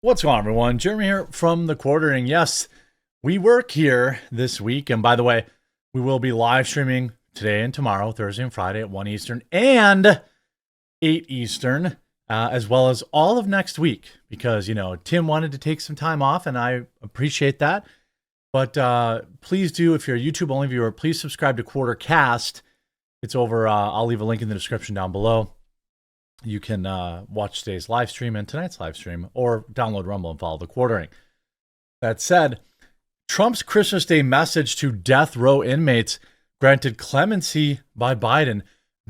What's going on, everyone? Jeremy here from The Quartering. Yes, we work here this week. And by the way, we will be live streaming today and tomorrow, Thursday and Friday at 1 Eastern and 8 Eastern, as well as all of next week because, Tim wanted to take some time off, and I appreciate that. But please do, if you're a YouTube-only viewer, please subscribe to Quartercast. It's over. I'll leave a link in the description down below. You can watch today's live stream and tonight's live stream, or download Rumble and follow The Quartering. That said, Trump's Christmas Day message to death row inmates granted clemency by Biden.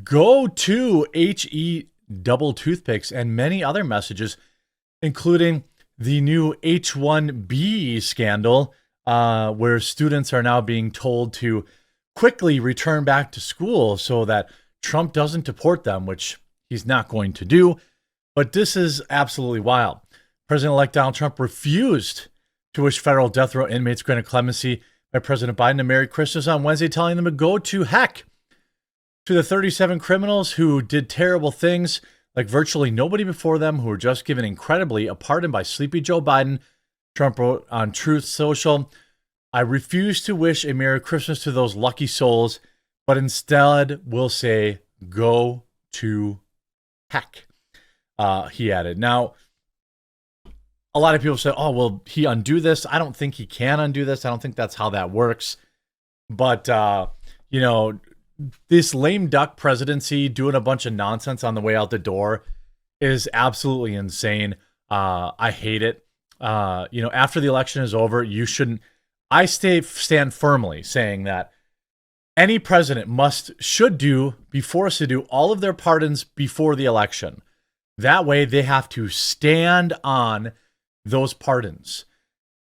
Go to HE double toothpicks and many other messages, including the new H1B scandal, where students are now being told to quickly return back to school so that Trump doesn't deport them, which he's not going to do. But this is absolutely wild. President-elect Donald Trump refused to wish federal death row inmates granted clemency by President Biden a Merry Christmas on Wednesday, telling them to go to heck. To the 37 criminals who did terrible things, like virtually nobody before them, who were just given incredibly a pardon by sleepy Joe Biden, Trump wrote on Truth Social, "I refuse to wish a Merry Christmas to those lucky souls, but instead will say, go to heck," he added. Now, a lot of people say, oh, will he undo this? I don't think he can undo this. I don't think that's how that works. But, this lame duck presidency doing a bunch of nonsense on the way out the door is absolutely insane. I hate it. After the election is over, you shouldn't. I stand firmly saying that any president should be forced to do all of their pardons before the election. That way they have to stand on those pardons.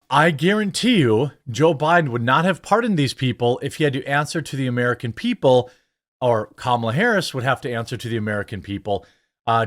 I guarantee you Joe Biden would not have pardoned these people if he had to answer to the American people, or Kamala Harris would have to answer to the American people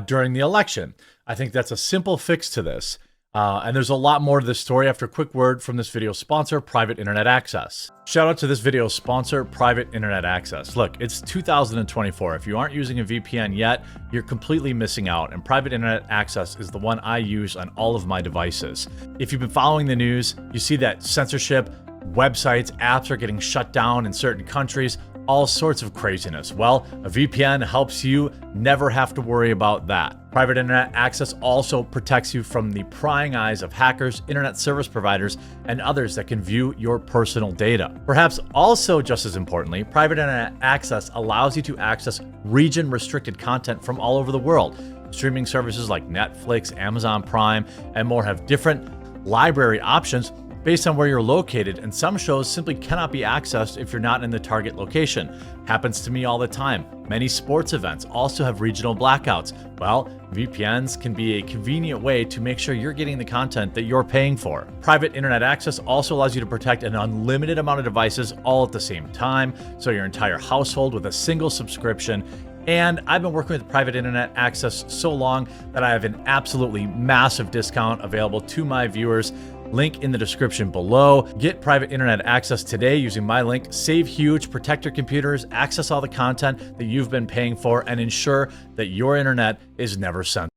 during the election. I think that's a simple fix to this. And there's a lot more to this story after a quick word from this video's sponsor, Private Internet Access. Shout out to this video's sponsor, Private Internet Access. Look, it's 2024. If you aren't using a VPN yet, you're completely missing out. And Private Internet Access is the one I use on all of my devices. If you've been following the news, you see that censorship, websites, apps are getting shut down in certain countries, all sorts of craziness. Well, a VPN helps you never have to worry about that. Private Internet Access also protects you from the prying eyes of hackers, internet service providers, and others that can view your personal data. Perhaps also just as importantly, Private Internet Access allows you to access region-restricted content from all over the world. Streaming services like Netflix, Amazon Prime, and more have different library options based on where you're located, and some shows simply cannot be accessed if you're not in the target location. Happens to me all the time. Many sports events also have regional blackouts. Well, VPNs can be a convenient way to make sure you're getting the content that you're paying for. Private Internet Access also allows you to protect an unlimited amount of devices all at the same time, so your entire household with a single subscription. And I've been working with Private Internet Access so long that I have an absolutely massive discount available to my viewers. Link in the description below. Get Private Internet Access today using my link. Save huge, protect your computers, access all the content that you've been paying for, and ensure that your internet is never censored.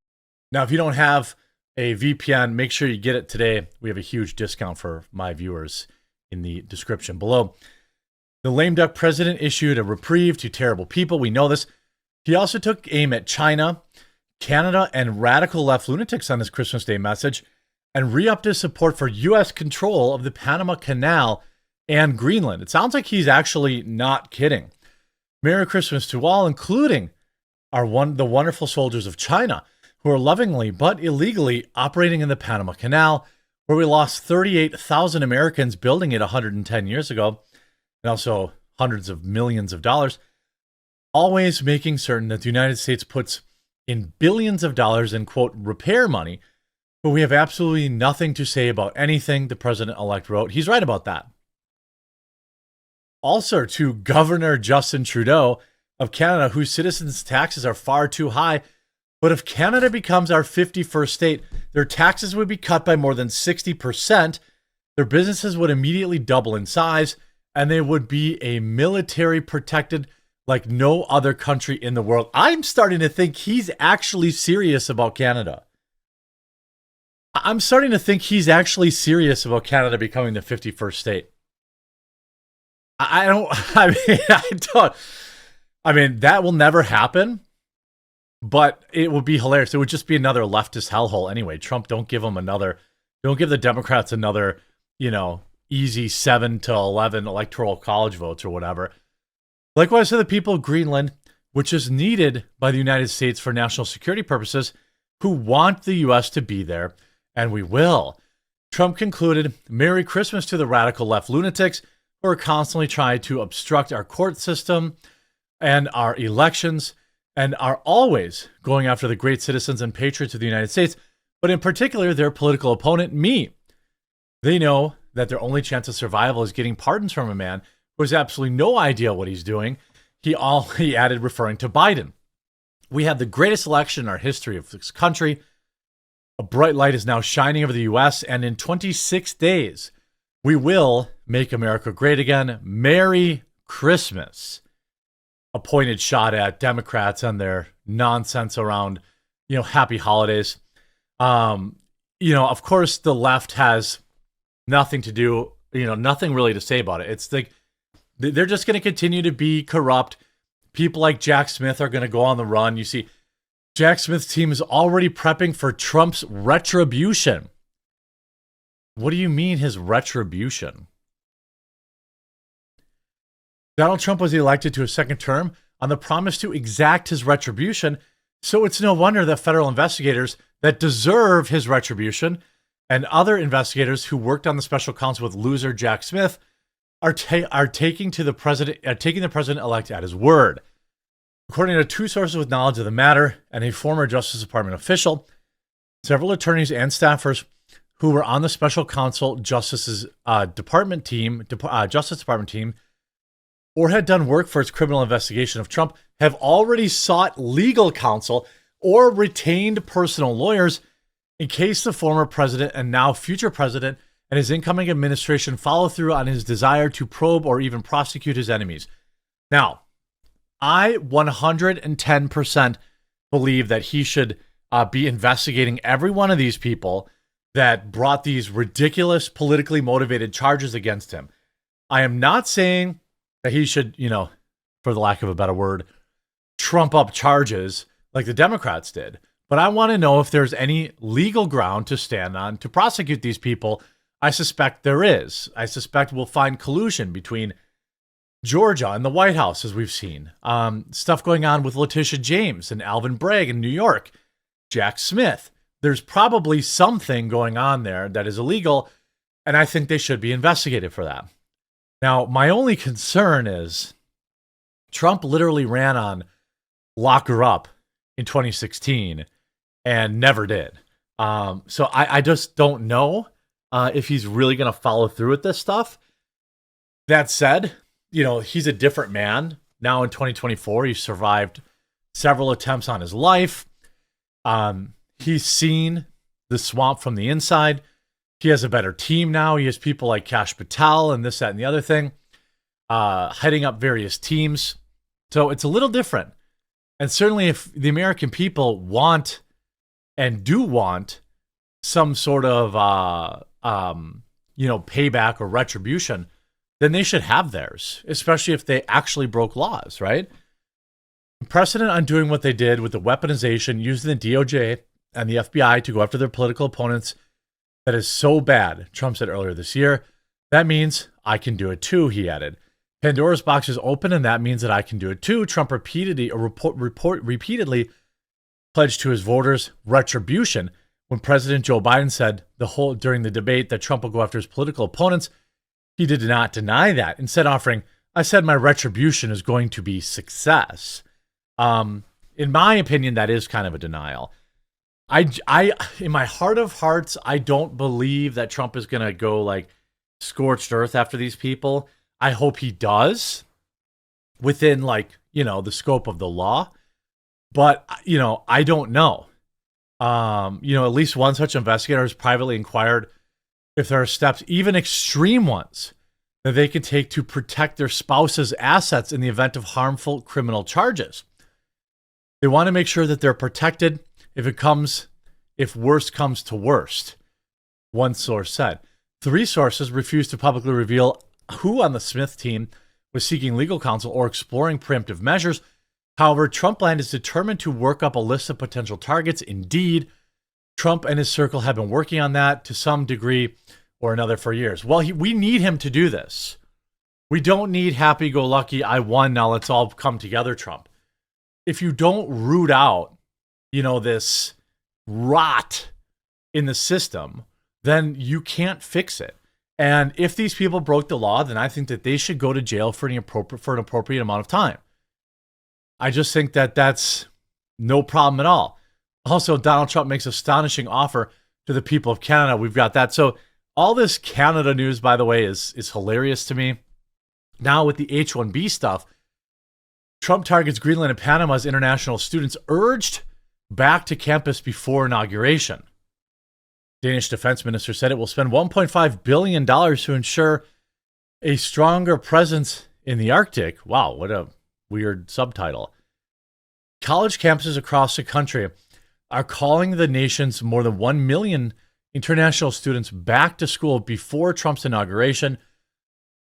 Now, if you don't have a VPN, make sure you get it today. We have a huge discount for my viewers in the description below. The lame duck president issued a reprieve to terrible people. We know this. He also took aim at China, Canada, and radical left lunatics on his Christmas Day message, and re-upped his support for U.S. control of the Panama Canal and Greenland. It sounds like he's actually not kidding. Merry Christmas to all, including the wonderful soldiers of China, who are lovingly but illegally operating in the Panama Canal, where we lost 38,000 Americans building it 110 years ago, and also hundreds of millions of dollars, always making certain that the United States puts in billions of dollars in, quote, repair money. But we have absolutely nothing to say about anything the president-elect wrote. He's right about that. Also, to Governor Justin Trudeau of Canada, whose citizens' taxes are far too high. But if Canada becomes our 51st state, their taxes would be cut by more than 60%. Their businesses would immediately double in size, and they would be a military protected like no other country in the world. I'm starting to think he's actually serious about Canada. I'm starting to think he's actually serious about Canada becoming the 51st state. I don't, I mean, I don't, I mean, that will never happen, but it would be hilarious. It would just be another leftist hellhole anyway. Trump, don't give the Democrats another, easy 7 to 11 electoral college votes or whatever. Likewise to the people of Greenland, which is needed by the United States for national security purposes, who want the U.S. to be there, and we will. Trump concluded, Merry Christmas to the radical left lunatics who are constantly trying to obstruct our court system and our elections and are always going after the great citizens and patriots of the United States, but in particular their political opponent, me. They know that their only chance of survival is getting pardons from a man who has absolutely no idea what he's doing. He added, referring to Biden. We had the greatest election in our history of this country. A bright light is now shining over the U.S., and in 26 days, we will make America great again. Merry Christmas. A pointed shot at Democrats and their nonsense around, happy holidays. Of course, the left has nothing to do, nothing really to say about it. It's like they're just going to continue to be corrupt. People like Jack Smith are going to go on the run. You see, Jack Smith's team is already prepping for Trump's retribution. What do you mean his retribution? Donald Trump was elected to a second term on the promise to exact his retribution, so it's no wonder that federal investigators that deserve his retribution and other investigators who worked on the special counsel with loser Jack Smith are taking the president-elect at his word. According to two sources with knowledge of the matter and a former Justice Department official, several attorneys and staffers who were on the special counsel Justice Department team, or had done work for its criminal investigation of Trump, have already sought legal counsel or retained personal lawyers in case the former president and now future president and his incoming administration follow through on his desire to probe or even prosecute his enemies. Now, I 110% believe that he should be investigating every one of these people that brought these ridiculous politically motivated charges against him. I am not saying that he should, for the lack of a better word, trump up charges like the Democrats did. But I want to know if there's any legal ground to stand on to prosecute these people. I suspect there is. I suspect we'll find collusion between Georgia and the White House, as we've seen. Stuff going on with Letitia James and Alvin Bragg in New York. Jack Smith. There's probably something going on there that is illegal, and I think they should be investigated for that. Now, my only concern is Trump literally ran on lock her up in 2016 and never did. So I just don't know if he's really going to follow through with this stuff. That said, he's a different man now in 2024. He survived several attempts on his life. He's seen the swamp from the inside. He has a better team now. He has people like Kash Patel and this, that, and the other thing, heading up various teams. So it's a little different. And certainly if the American people want and do want some sort of, payback or retribution, then they should have theirs, especially if they actually broke laws, right? Precedent on doing what they did with the weaponization, using the DOJ and the FBI to go after their political opponents, that is so bad, Trump said earlier this year. That means I can do it too, he added. Pandora's box is open, and that means that I can do it too. Trump repeatedly pledged to his voters retribution when President Joe Biden said during the debate that Trump will go after his political opponents. He did not deny that, instead offering, I said my retribution is going to be success. In my opinion, that is kind of a denial. I in my heart of hearts, I don't believe that Trump is going to go like scorched earth after these people. I hope he does within the scope of the law. But, I don't know. At least one such investigator has privately inquired if there are steps, even extreme ones, that they can take to protect their spouse's assets in the event of harmful criminal charges. They want to make sure that they're protected if worst comes to worst. one source said. 3 sources refused to publicly reveal who on the Smith team was seeking legal counsel or exploring preemptive measures. However, Trumpland is determined to work up a list of potential targets. Indeed, Trump and his circle have been working on that to some degree or another for years. Well, we need him to do this. We don't need happy-go-lucky, I won, now let's all come together, Trump. If you don't root out, this rot in the system, then you can't fix it. And if these people broke the law, then I think that they should go to jail for an appropriate amount of time. I just think that that's no problem at all. Also, Donald Trump makes an astonishing offer to the people of Canada. We've got that. So all this Canada news, by the way, is hilarious to me. Now with the H1B stuff, Trump targets Greenland and Panama's international students urged back to campus before inauguration. Danish defense minister said it will spend $1.5 billion to ensure a stronger presence in the Arctic. Wow, what a weird subtitle. College campuses across the country are calling the nation's more than 1 million international students back to school before Trump's inauguration,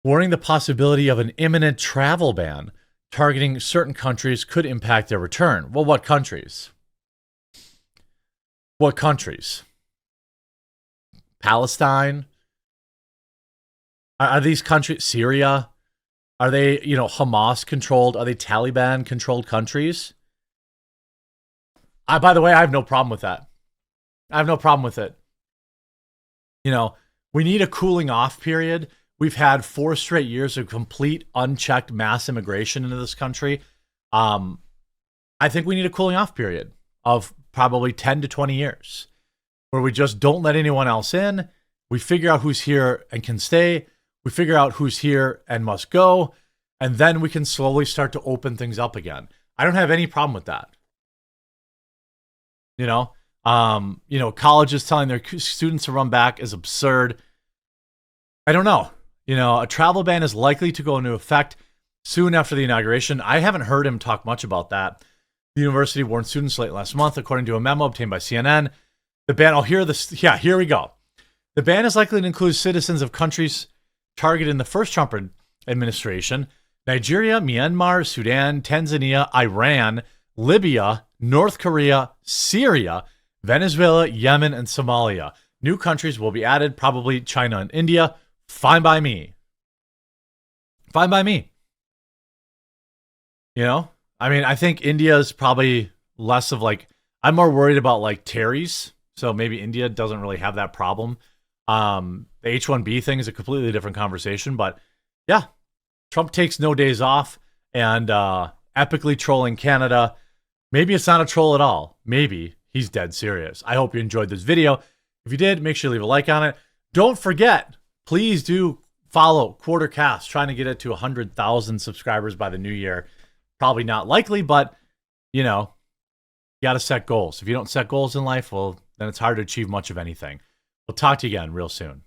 warning the possibility of an imminent travel ban targeting certain countries could impact their return. Well, what countries? What countries? Palestine? Are these countries, Syria? Are they, Hamas controlled? Are they Taliban controlled countries? By the way, I have no problem with that. I have no problem with it. We need a cooling off period. We've had 4 straight years of complete unchecked mass immigration into this country. I think we need a cooling off period of probably 10 to 20 years where we just don't let anyone else in. We figure out who's here and can stay. We figure out who's here and must go. And then we can slowly start to open things up again. I don't have any problem with that. Colleges telling their students to run back is absurd. I don't know. A travel ban is likely to go into effect soon after the inauguration. I haven't heard him talk much about that. The university warned students late last month, according to a memo obtained by CNN. The ban, here we go. The ban is likely to include citizens of countries targeted in the first Trump administration: Nigeria, Myanmar, Sudan, Tanzania, Iran, Libya, North Korea, Syria, Venezuela, Yemen, and Somalia. New countries will be added, probably China and India. Fine by me. Fine by me. I think India is probably less of I'm more worried about Terry's. So maybe India doesn't really have that problem. The H1B thing is a completely different conversation, but yeah, Trump takes no days off and epically trolling Canada. Maybe it's not a troll at all. Maybe he's dead serious. I hope you enjoyed this video. If you did, make sure you leave a like on it. Don't forget, please do follow Quartercast, trying to get it to 100,000 subscribers by the new year. Probably not likely, but, you got to set goals. If you don't set goals in life, well, then it's hard to achieve much of anything. We'll talk to you again real soon.